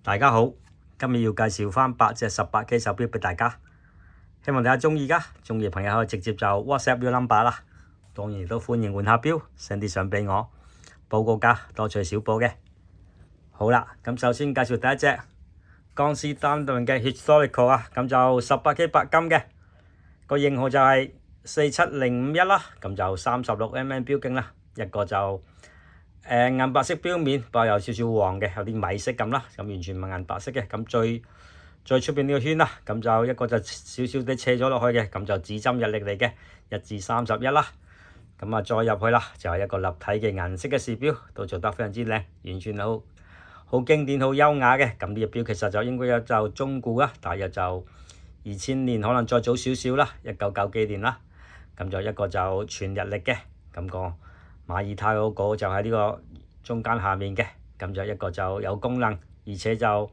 大家好，今日要介紹翻8隻18K 手錶俾大家，希望大家中意㗎。中意朋友可以直接就 WhatsApp 呢個 number 啦。當然亦都歡迎換下錶，send 啲相俾我，報個價，多取少報嘅。好啦，咁首先介紹第一隻江詩丹頓嘅 Historical 啊，咁就18K 白金嘅，個型號就係47051啦，咁就36mm 錶徑啦，一個就銀白色錶面，不過有少少黃嘅，有啲米色咁啦，咁完全唔係銀白色嘅。咁最出邊呢個圈啦，咁就一個就少少啲斜咗落去嘅，咁就指針日曆嚟嘅，1至31啦。咁啊再入去啦，就係一個立體嘅銀色嘅時錶，都做得非常之靚，完全好經典、好優雅嘅。咁呢隻錶其實就應該有就中古啦，大約就2000年，可能再早少少啦，1990幾年啦。咁就一個就全日曆嘅，咁個馬爾他嗰個就喺呢個中間下面嘅，咁就一個就有功能，而且就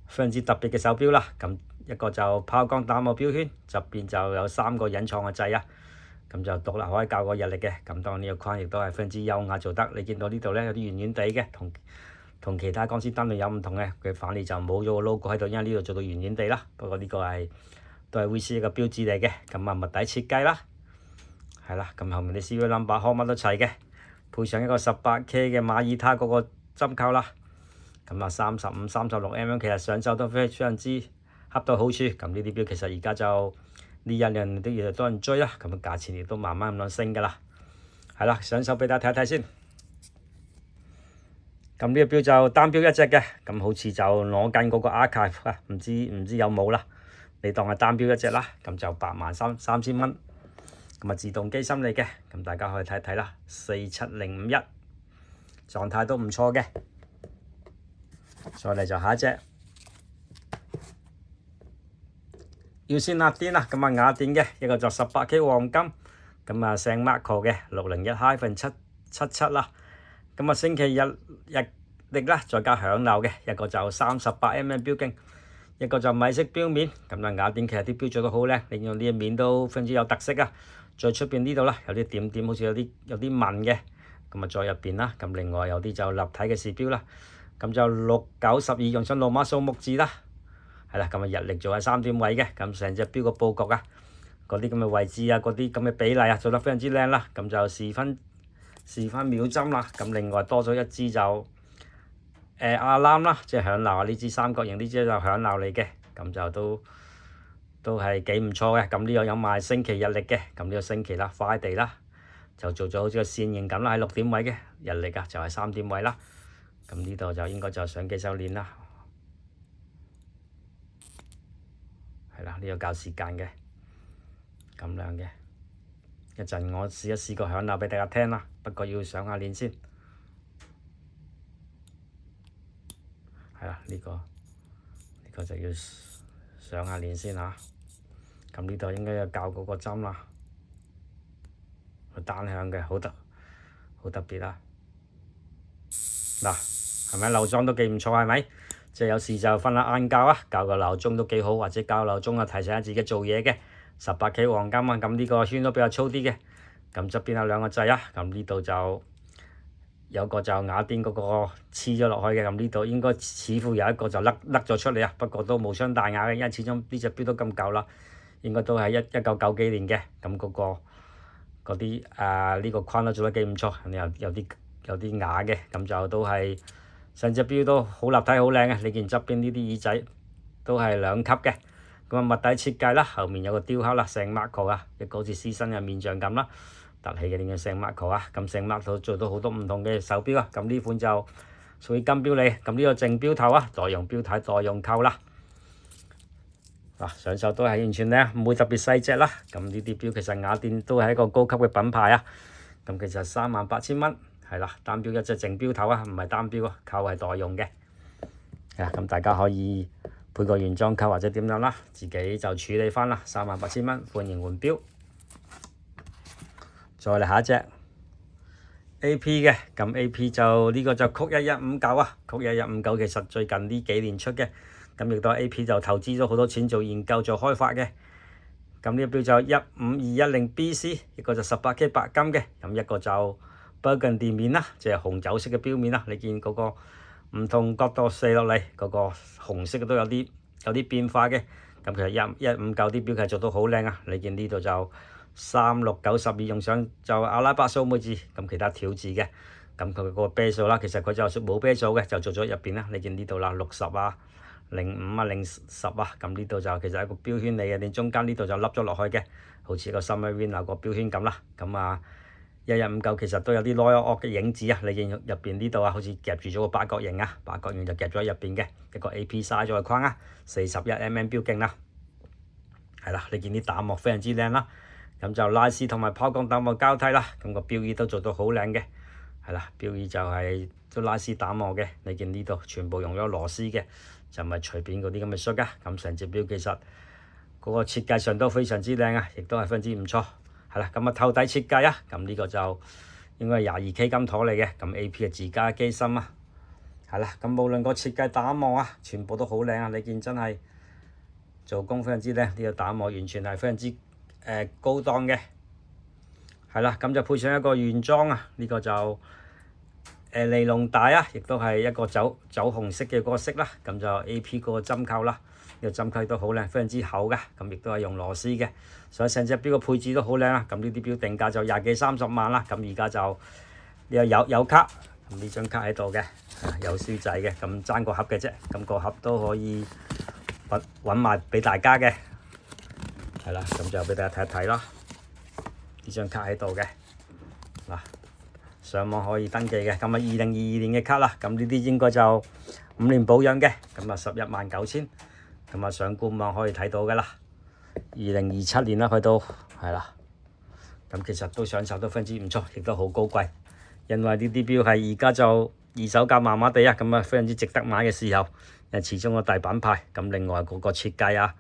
非常之特別嘅手錶啦。咁一個就拋光打磨錶圈，側邊就有3個隱藏嘅掣啊。咁就獨立可以校個日曆嘅。咁當然呢個框亦都係非常之優雅做得。你見到呢度咧有啲圓圓地嘅，同其他江詩丹頓有唔同嘅，佢反而就冇咗個 logo 喺度，因為呢度做到圓圓地啦。不過呢個都係 VC 嘅標誌嚟嘅。咁啊物底設計啦，係啦。咁後面啲 serial number 號碼都齊嘅，配上一個18K 嘅馬爾他嗰個針扣啦。咁啊35、36mm 其實上手都非常之恰到好處。咁呢啲錶其實而家就呢一兩年都越嚟越多人追啦，咁價錢亦都慢慢咁樣升㗎啦。係啦，上手俾大家睇一睇先。咁呢個錶就單錶一隻嘅，咁好似就攞緊嗰個 archive 啊，唔知有冇啦。你當係單錶一隻啦，咁就83000蚊。咁啊自動機芯嚟嘅，咁大家可以睇睇啦，47051，狀態都唔錯嘅。再嚟就下一隻，要先壓電啦，咁啊雅典嘅一個就18K 黃金，咁啊聖 Marco 嘅601-777啦，咁啊星期日曆啦，再加響鈕嘅，一個就38mm 錶徑，一個就米色錶面。咁啊雅典其實啲錶做得好靚，你用呢一面都非常之有特色啊。再出邊呢度啦，有啲點點，好似有啲紋嘅，咁啊再入邊啦，咁另外有啲就立體嘅時錶啦，咁就6、9、12用上羅馬數目字啦，係啦，咁啊日曆做係3點位嘅，咁成隻錶個佈局啊，嗰啲咁嘅位置啊，嗰啲咁嘅比例啊，做得非常之靚啦，咁就時分秒針啦，咁另外多咗一支就alarm啦，即係響鬧啊，呢支三角形呢支就響鬧嚟嘅，咁就都係幾唔錯嘅。咁呢個有賣星期日曆嘅，咁呢個星期啦 Friday 啦，就做咗好似個線形咁啦，喺6點位嘅，日曆啊就係3點位啦。咁呢度就應該就上幾手鏈啦，係啦，呢個校時間嘅，咁樣嘅。一陣我試一試個響鬧俾大家聽啦，不過要上下鏈先。係啦，呢個就要上下鏈先嚇。咁呢度應該有校嗰個針啦，佢單向嘅，好特別啊！嗱，係咪鬧鐘都幾唔錯？係咪？即係有時就瞓下晏覺啊，校個鬧鐘都幾好，或者校鬧鐘啊，提醒下自己做嘢嘅。18K 黃金啊，咁呢個圈都比較粗啲嘅。咁側邊有2個掣啊，咁呢度就有個就雅典嗰個黐咗落去嘅，咁呢度應該似乎有一個就甩咗出嚟啊，不過都無傷大雅嘅，因為始終呢隻錶都咁舊啦，應該都係1990幾年嘅，咁嗰啲呢個框都做得幾唔錯，有啲瓦嘅，咁就都係成隻錶都好立體好靚嘅。你見側邊呢啲耳仔都係2級嘅，咁啊物底設計啦，後面有個雕刻啦，聖 Marco 啊，一個好似獅身嘅面像咁啦。凸起嘅呢個聖 Marco 啊，咁聖 Marco 做到好多唔同嘅手錶啊，咁呢款就屬於金錶嚟，咁呢個淨錶頭啊，代用錶帶代用扣啦，嗱上手都係完全靚，唔會特別細隻啦。咁呢啲錶其實雅典都係一個高級嘅品牌啊，咁其實38000蚊，係啦，單錶一隻淨錶頭啊，唔係單錶啊，扣係代用嘅，咁大家可以配個原裝扣或者點樣啦，自己就處理翻啦，38000蚊，歡迎換錶。再嚟下一隻 AP 嘅，咁 AP 就呢個就曲1159啊，曲1159其實最近呢幾年出嘅，咁亦都 AP 就投資咗好多錢做研究做開發嘅。咁呢個錶就15210BC，一個就18K 白金嘅，咁一個就 Burgundy 面啦，即係紅酒色嘅錶面啦。你見嗰個唔同角度射落嚟，嗰個紅色都有啲變化嘅。咁其實159啲錶其實做到好靚啊！你見呢度就3692用上就阿拉伯數目字，咁其他條字嘅。咁佢個啤數啦，其實佢就冇啤數嘅，就做咗入邊啦。你見呢度啦，60啊、05啊、010啊，咁呢度就其實係一個標圈嚟嘅，你中間呢度就凹咗落去嘅，好似個 Submariner 個標圈咁啦。咁啊，1159其實都有啲 Royal Oak 嘅影子啊，你見入邊呢度啊，好似夾住咗個八角形啊，八角形就夾咗喺入邊嘅一個 AP size 嘅框啊，41mm 標徑啦，係啦，你見啲打磨非常之靚啦，咁就拉絲同埋拋光打磨交替啦，咁個標衣都做到好靚嘅，係啦，標衣就係都拉絲打磨嘅，你見呢度全部用咗螺絲嘅，就唔係隨便嗰啲咁嘅恤啊，咁成隻錶其實嗰個設計上都非常之靚啊，亦都係非常之唔錯。係啦，咁啊透底設計啊，咁呢個就應該係22K 金妥嚟嘅，咁 AP 係自家機芯啊，係啦，咁無論個設計打磨啊，全部都好靚啊，你見真係做工非常之靚，呢個打磨完全係非常之高檔嘅，係啦，咁就配上一個原裝啊，呢個就尼龍帶啊，亦都係一個酒紅色嘅嗰個色啦，咁就 AP 嗰個針扣啦。呢個針扣都好靚，非常之厚嘅，咁亦都係用螺絲嘅，所以成隻錶嘅配置都好靚啊！咁呢啲錶定價就20幾30萬啦，咁而家就呢個有卡，咁呢張卡喺度嘅，有書仔嘅，咁爭個盒嘅啫，咁個盒都可以揾埋俾大家嘅，係啦，咁就俾大家睇一睇啦。呢張卡喺度嘅，嗱，上網可以登記嘅，咁啊2022年嘅卡啦，咁呢啲應該就5年保養嘅，咁啊119000。咁啊，上官網可以睇到㗎啦。2027年啦，去到係啦。咁其實都上手都非常之唔錯，亦都好高貴。因為呢啲錶係而家就二手價麻麻地啊，咁啊非常之值得買嘅時候，始終個大品牌。咁另外嗰個設計啊，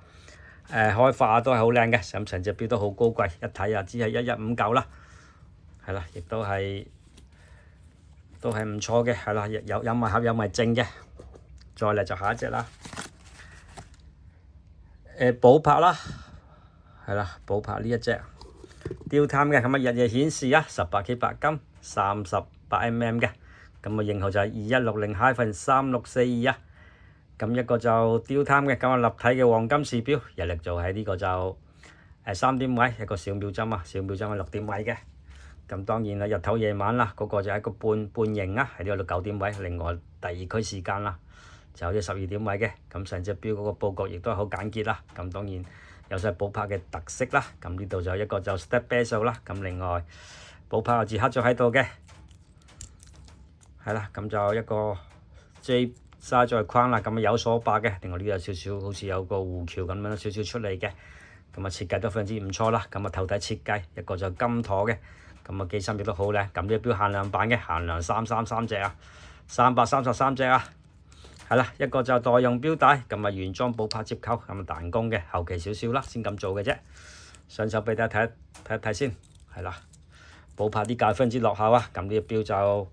開發都係好靚嘅，咁成隻錶都好高貴，一睇啊只係1159啦。係啦，亦都係唔錯嘅，係啦，有埋盒有埋證嘅。再嚟就下一隻啦。寶珀啦，係啦，寶珀呢一隻雕探嘅，咁啊日夜顯示啊，18K 白金，38mm嘅，咁啊型號就係2160-3642啊，咁一個就雕探嘅，咁啊立體嘅黃金時錶，日曆就喺呢個就3點位，一個小秒針啊，小秒針係6點位嘅，咁當然啦日頭夜晚啦，嗰個就係一個半形啊，喺呢度9點位，另外第二區時間啦。就有啲12點位嘅，咁成隻錶嗰個佈局亦都係好簡潔啦。咁當然有晒寶珀嘅特色啦。咁呢度就一個就 step bezel 啦。咁另外寶珀字刻咗喺度嘅，係啦。咁就一個 J 沙在框啦。咁啊有鎖把嘅，另外呢度有少少好似有個弧橋咁樣少少出嚟嘅。咁啊設計都非常之唔錯啦。咁啊頭底設計一個就金妥嘅，咁啊機芯亦都好靚。咁呢個錶限量版嘅，限量333隻啊，333隻啊。係啦，一個就代用錶帶，咁啊原裝寶珀接扣，咁啊彈弓嘅，後期少少啦，先咁做嘅啫。上手俾大家睇一睇先，係啦，寶珀啲價非常之落後啊，咁呢個錶就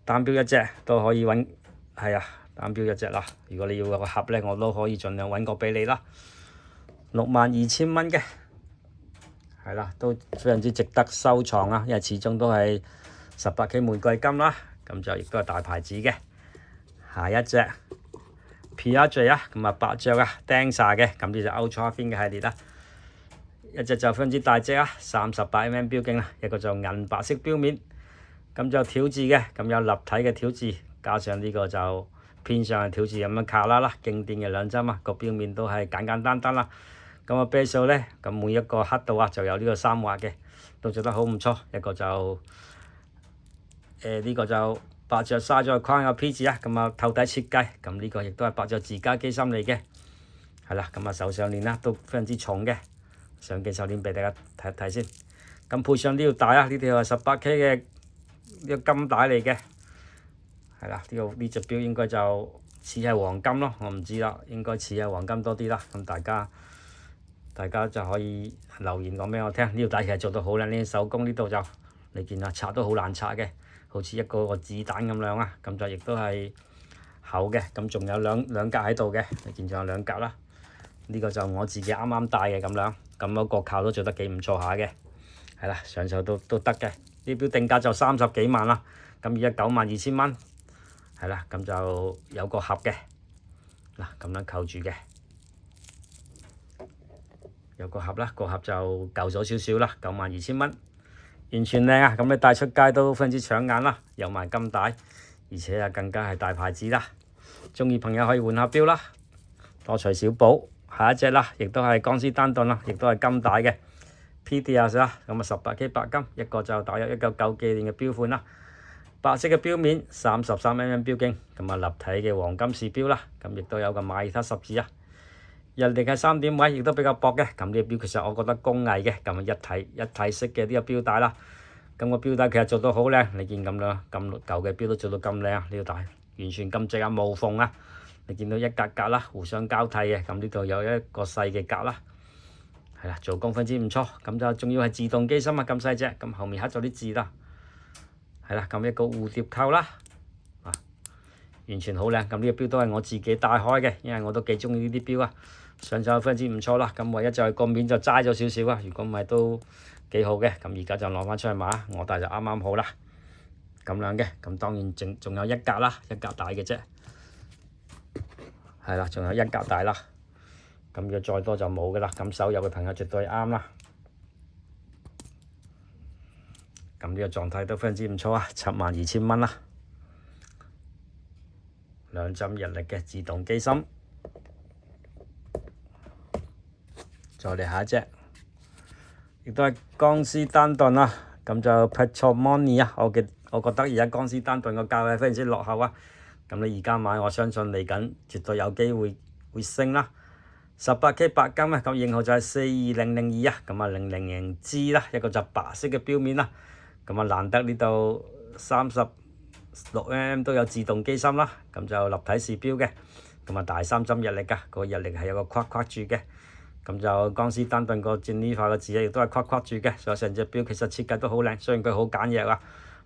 單錶一隻都可以揾，係啊，單錶一隻啦。如果你要個盒咧，我都可以盡量揾個俾你啦。62000蚊嘅，係啦，都非常之值得收藏啊，因為始終都係18K 玫瑰金啦，咁就亦都係大牌子嘅。下一隻 Piaget 啊，咁啊白雀啊，Dancer 嘅，咁呢隻 Ultra Thin 嘅系列啦，一隻就非常之大隻啊，38mm 錶徑啦，一個就銀白色錶面，咁就條字嘅，咁有立體嘅條字，加上呢個就偏上嘅條字咁樣卡啦，經典嘅兩針啊，個錶面都係簡簡單單啦，咁啊啤數咧，咁每一個刻度啊就有呢個3畫嘅，都做得好唔錯，一個就呢個就。白雀沙咗框有 P 字啊，咁啊透底設計，咁呢個亦都係白雀自家機芯嚟嘅，係啦，咁啊手上鏈啦都非常之重嘅，上機手鏈俾大家睇一睇先，咁配上呢條帶啊，呢條係18K 嘅呢個金帶嚟嘅，係啦，呢隻錶應該就似係黃金咯，我唔知啦，應該似係黃金多啲啦，咁大家就可以留言講俾我聽，呢條帶其實做到好靚，呢手工呢度就你見啊拆都好難拆嘅。好似一個子彈咁樣啊，咁就亦都係厚嘅，咁仲有兩格喺度嘅，你見仲有2格啦。呢個就我自己啱啱戴嘅咁樣，咁個角扣都做得幾唔錯下嘅，係啦，上手都得嘅。呢錶定價就30幾萬啦，咁而家92000蚊，係啦，咁就有個盒嘅，嗱咁樣扣住嘅，有個盒啦，個盒就舊咗少少啦，92,000蚊，完全靚啊！咁你帶出街都非常之搶眼啦，有埋金帶，而且啊更加係大牌子啦，中意朋友可以換下錶啦，多隨小補。下一隻啦，亦都係江詩丹頓啦，亦都係金帶嘅 PDS 啦，咁啊18K 白金，一個就大約199幾年嘅錶款啦，白色嘅錶面，33mm 錶徑，咁啊立體嘅黃金飾錶啦，咁亦都有個馬耳他十字啊，日曆係3點位，亦都比較薄嘅，咁呢個錶其實我覺得工藝嘅，咁啊一體式嘅呢個錶帶啦，咁個錶帶其實做到好靚，你見咁樣咁舊嘅錶都做到咁靚啊，呢個帶完全咁直啊無縫啊！你見到一格格啦，互相交替嘅，咁呢度有一個細嘅格啦，係啦，做工非常之唔錯，咁就仲要係自動機芯啊，咁細隻，咁後面刻咗啲字啦，係啦，咁一個蝴蝶扣啦，啊，完全好靚，咁呢個錶都係我自己戴開嘅，因為我都幾中意呢啲錶啊，上手非常之唔錯啦，咁唯一就係個面就齋咗少少啊，如果唔係都幾好嘅，咁而家就攞翻出去賣，我戴就啱啱好啦，咁樣嘅，咁當然仲有一格啦，一格大嘅啫。係啦，仲有一格大啦，咁如果再多就冇噶啦，咁手有嘅朋友絕對啱啦。咁呢個狀態都非常之唔錯啊，72,000蚊啦，兩針日曆嘅自動機芯。再嚟下一隻，亦都係江詩丹頓啦，咁就 Patrimony 啊，我覺得而家江詩丹頓個價位非常之落後啊。咁你而家買，我相信嚟緊絕對有機會升啦。18K 白金啊，咁型號就係42002啊，咁啊000G 啦，一個就白色嘅錶面啦。咁啊難得呢度36mm 都有自動機芯啦，咁就立體視錶嘅，咁啊大3針日曆㗎，個日曆係有個框框住嘅，咁就江詩丹頓個 Geneva 個字亦都係框框住嘅，所以成隻錶其實設計都好靚，雖然佢好簡約啊。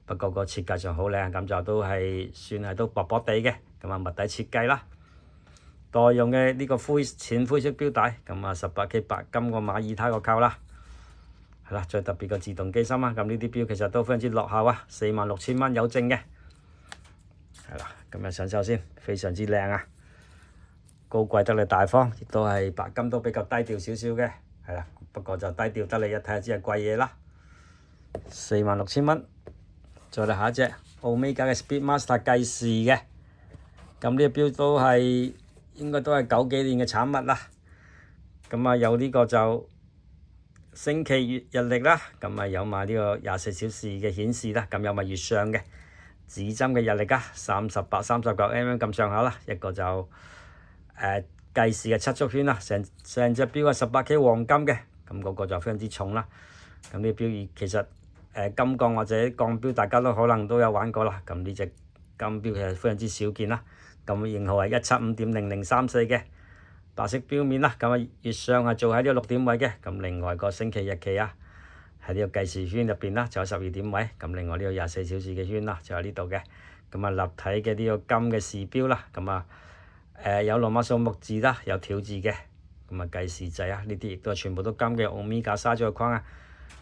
不過個設計上好靚，咁就都係算係都薄薄地嘅，咁啊物底設計啦。代用嘅呢個淺灰色錶帶，咁啊18K 白金個馬耳他個扣啦，係啦，最特別個自動機芯啊，咁呢啲錶其實都非常之落後啊，46,000蚊有剩嘅，係啦，咁啊上手先，非常之靚啊，高貴得嚟大方，亦都係白金都比較低調少少嘅，係啦，不過就低調得嚟一睇下知係貴嘢啦，46,000蚊。再嚟下一隻Omega嘅 Speedmaster 計時嘅，咁呢個錶都係應該都係90幾年嘅產物啦。咁啊有呢個就星期月日曆啦，咁啊有埋呢個24小時嘅顯示啦，咁有埋月相嘅指針嘅日曆啊，38、39mm 咁上下啦，一個就計時嘅7軸圈啦，成隻錶係18K 黃金嘅，咁嗰個就非常之重啦。咁呢個錶其實金鋼或者鋼錶大家都可能都有玩過啦，咁呢隻金錶其實非常之少見啦。咁型號係175.0034嘅白色錶面啦，咁啊月相係做喺呢個6點位嘅，咁另外個星期日期啊喺呢個計時圈入邊啦，就有12點位，咁另外呢個24小時嘅圈啦就喺呢度嘅，咁啊立體嘅呢個金嘅時錶啦，咁啊有羅馬數目字啦，有條字嘅，咁啊計時掣啊，呢啲亦都係全部都金嘅Omega沙咗個框啊。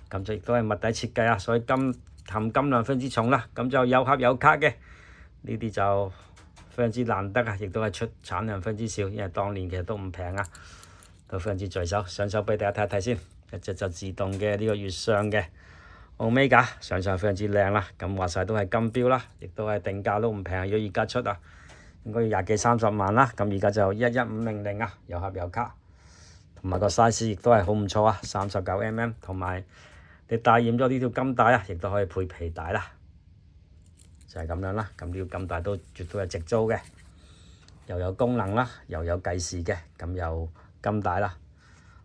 咁就亦都係物底設計啊，所以含金量非常之重啦。咁就有盒有卡嘅，呢啲就非常之難得啊，亦都係出產量非常之少，因為當年其實都唔平啊，都非常之在手。上手俾大家睇一睇先，一隻就自動嘅呢個月相嘅Omega，上手非常之靚啦。咁話晒都係金錶啦，亦都係定價都唔平，如果而家出啊，應該要20幾30萬啦。咁而家就11500啊，有盒有卡，同埋個 size 亦都係好唔錯啊，39mm 同埋。你戴染咗呢條金帶啊，亦都可以配皮帶啦，就係咁樣啦。咁呢條金帶都絕對係直租嘅，又有功能啦，又有計時嘅，咁又金帶啦。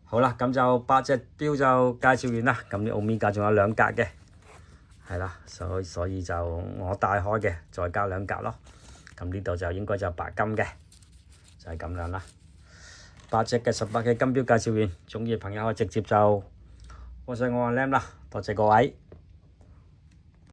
好啦，咁就8隻錶就介紹完啦。咁啲Omega仲有2格嘅，係啦，所以就我戴開嘅，再加2格咯。咁呢度就應該就白金嘅，就係咁樣啦。8隻嘅18K金錶介紹完，中意嘅朋友可以直接就WhatsApp我阿 Lam 啦，多謝各位。